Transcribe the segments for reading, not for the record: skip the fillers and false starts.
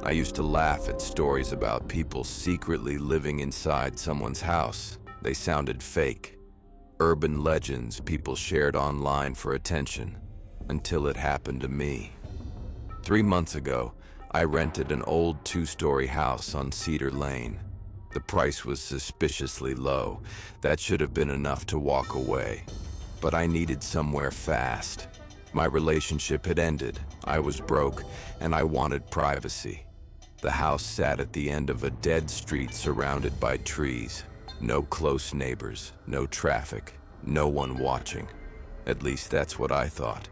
I used to laugh at stories about people secretly living inside someone's house. They sounded fake. Urban legends people shared online for attention, until it happened to me. 3 months ago, I rented an old 2-story house on Cedar Lane. The price was suspiciously low. That should have been enough to walk away. But I needed somewhere fast. My relationship had ended, I was broke, and I wanted privacy. The house sat at the end of a dead street surrounded by trees. No close neighbors, no traffic, no one watching. At least that's what I thought.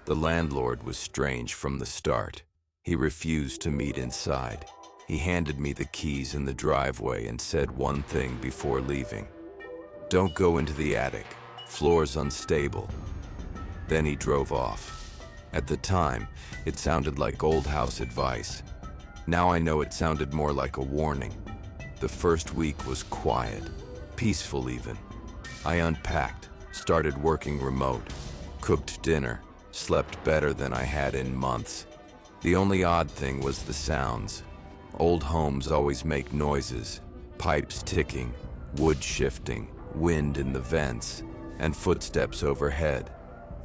The landlord was strange from the start. He refused to meet inside. He handed me the keys in the driveway and said one thing before leaving. "Don't go into the attic. Floor's unstable." Then he drove off. At the time, it sounded like old house advice. Now I know it sounded more like a warning. The first week was quiet, peaceful even. I unpacked, started working remote, cooked dinner, slept better than I had in months. The only odd thing was the sounds. Old homes always make noises, pipes ticking, wood shifting, wind in the vents, and footsteps overhead.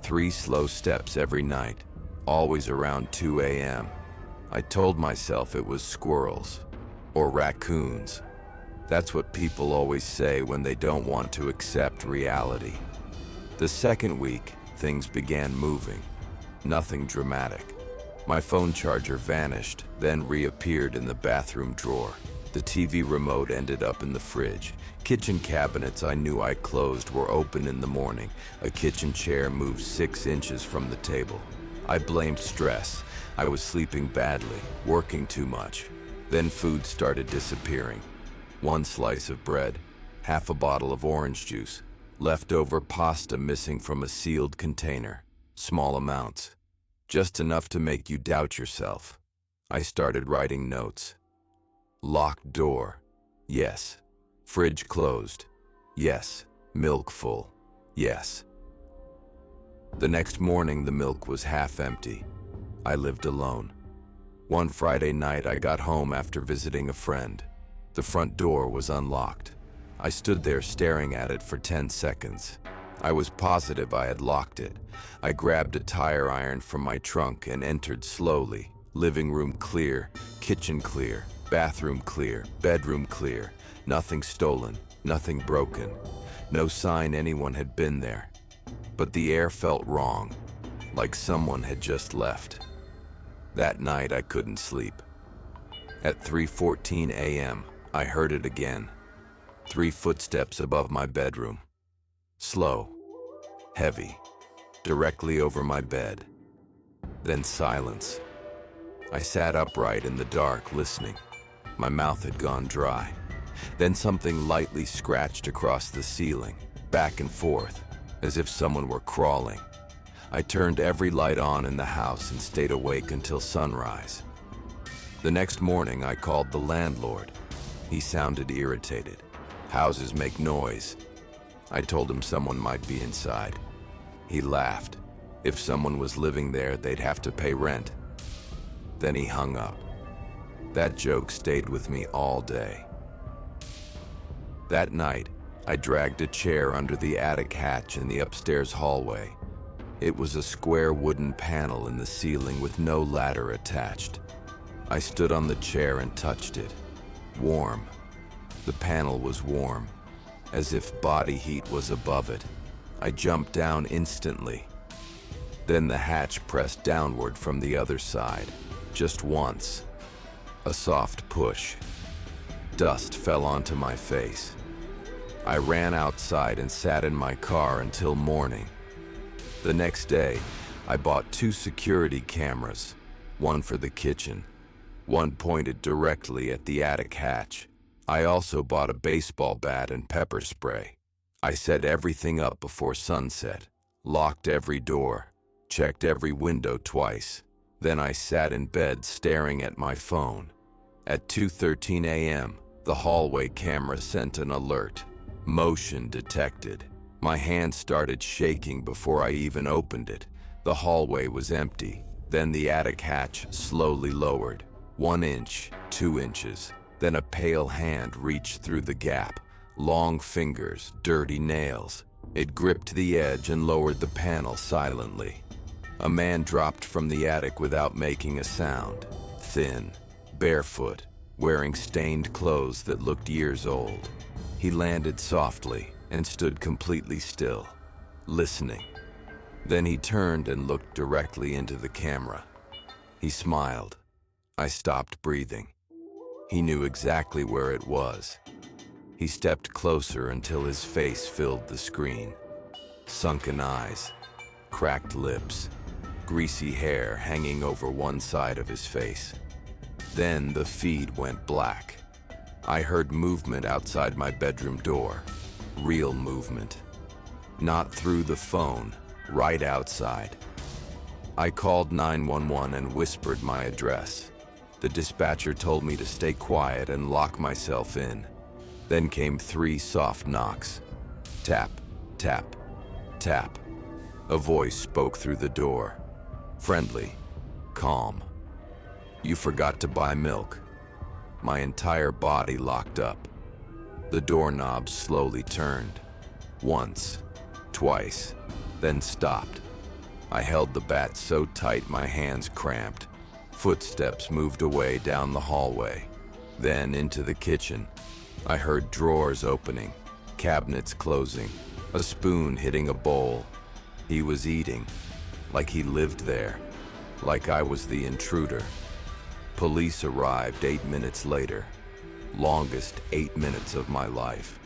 3 slow steps every night, always around 2 a.m. I told myself it was squirrels or raccoons. That's what people always say when they don't want to accept reality. The second week, things began moving. Nothing dramatic. My phone charger vanished, then reappeared in the bathroom drawer. The TV remote ended up in the fridge. Kitchen cabinets I knew I closed were open in the morning. A kitchen chair moved 6 inches from the table. I blamed stress. I was sleeping badly, working too much. Then food started disappearing. 1 slice of bread, half a bottle of orange juice, leftover pasta missing from a sealed container. Small amounts. Just enough to make you doubt yourself. I started writing notes. Locked door. Yes. Fridge closed. Yes. Milk full. Yes. The next morning, the milk was half empty. I lived alone. One Friday night, I got home after visiting a friend. The front door was unlocked. I stood there staring at it for 10 seconds. I was positive I had locked it. I grabbed a tire iron from my trunk and entered slowly. Living room clear, kitchen clear, bathroom clear, bedroom clear. Nothing stolen, nothing broken. No sign anyone had been there. But the air felt wrong, like someone had just left. That night I couldn't sleep. At 3:14 a.m., I heard it again. 3 footsteps above my bedroom. Slow, heavy, directly over my bed. Then silence. I sat upright in the dark, listening. My mouth had gone dry. Then something lightly scratched across the ceiling, back and forth, as if someone were crawling. I turned every light on in the house and stayed awake until sunrise. The next morning, I called the landlord. He sounded irritated. Houses make noise. I told him someone might be inside. He laughed. If someone was living there, they'd have to pay rent. Then he hung up. That joke stayed with me all day. That night, I dragged a chair under the attic hatch in the upstairs hallway. It was a square wooden panel in the ceiling with no ladder attached. I stood on the chair and touched it. Warm. The panel was warm, as if body heat was above it. I jumped down instantly. Then the hatch pressed downward from the other side, just once. A soft push. Dust fell onto my face. I ran outside and sat in my car until morning. The next day, I bought 2 security cameras, one for the kitchen, one pointed directly at the attic hatch. I also bought a baseball bat and pepper spray. I set everything up before sunset, locked every door, checked every window twice. Then I sat in bed staring at my phone. At 2:13 a.m., the hallway camera sent an alert. Motion detected. My hand started shaking before I even opened it. The hallway was empty. Then the attic hatch slowly lowered. 1 inch, 2 inches. Then a pale hand reached through the gap. Long fingers, dirty nails. It gripped the edge and lowered the panel silently. A man dropped from the attic without making a sound. Thin, barefoot, wearing stained clothes that looked years old. He landed softly and stood completely still, listening. Then he turned and looked directly into the camera. He smiled. I stopped breathing. He knew exactly where it was. He stepped closer until his face filled the screen. Sunken eyes, cracked lips, greasy hair hanging over one side of his face. Then the feed went black. I heard movement outside my bedroom door. Real movement. Not through the phone, right outside. I called 911 and whispered my address. The dispatcher told me to stay quiet and lock myself in. Then came 3 soft knocks. Tap, tap, tap. A voice spoke through the door. Friendly, calm. You forgot to buy milk. My entire body locked up. The doorknob slowly turned. Once, twice, then stopped. I held the bat so tight my hands cramped. Footsteps moved away down the hallway, then into the kitchen. I heard drawers opening, cabinets closing, a spoon hitting a bowl. He was eating, like he lived there, like I was the intruder. Police arrived 8 minutes later, longest 8 minutes of my life.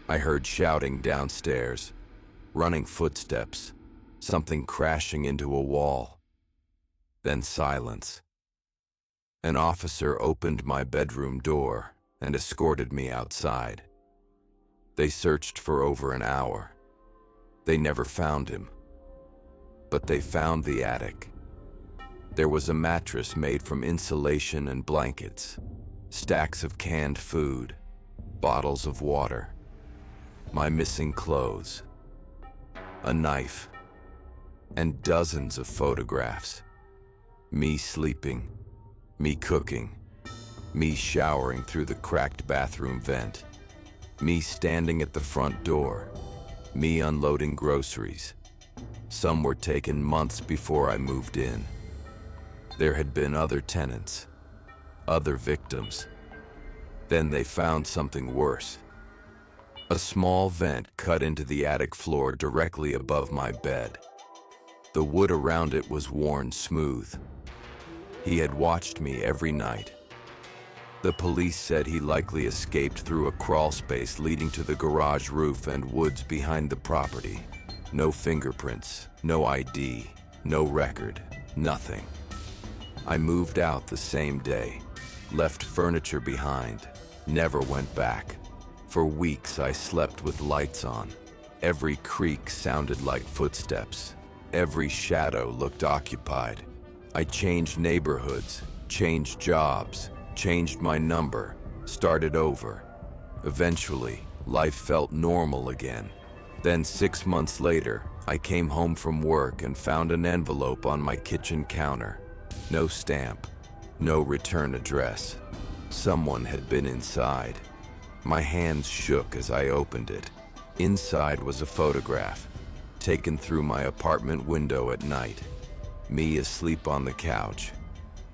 I heard shouting downstairs, running footsteps, something crashing into a wall. Then silence. An officer opened my bedroom door and escorted me outside. They searched for over an hour. They never found him. But they found the attic. There was a mattress made from insulation and blankets, stacks of canned food, bottles of water, my missing clothes, a knife, and dozens of photographs. Me sleeping, me cooking, me showering through the cracked bathroom vent, me standing at the front door, me unloading groceries. Some were taken months before I moved in. There had been other tenants, other victims. Then they found something worse. A small vent cut into the attic floor directly above my bed. The wood around it was worn smooth. He had watched me every night. The police said he likely escaped through a crawl space leading to the garage roof and woods behind the property. No fingerprints, no ID, no record, nothing. I moved out the same day, left furniture behind, never went back. For weeks I slept with lights on. Every creak sounded like footsteps. Every shadow looked occupied. I changed neighborhoods, changed jobs, changed my number, started over. Eventually, life felt normal again. Then 6 months later, I came home from work and found an envelope on my kitchen counter. No stamp, no return address. Someone had been inside. My hands shook as I opened it. Inside was a photograph, taken through my apartment window at night. Me asleep on the couch.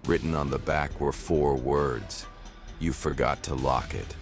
Written on the back were 4 words. You forgot to lock it.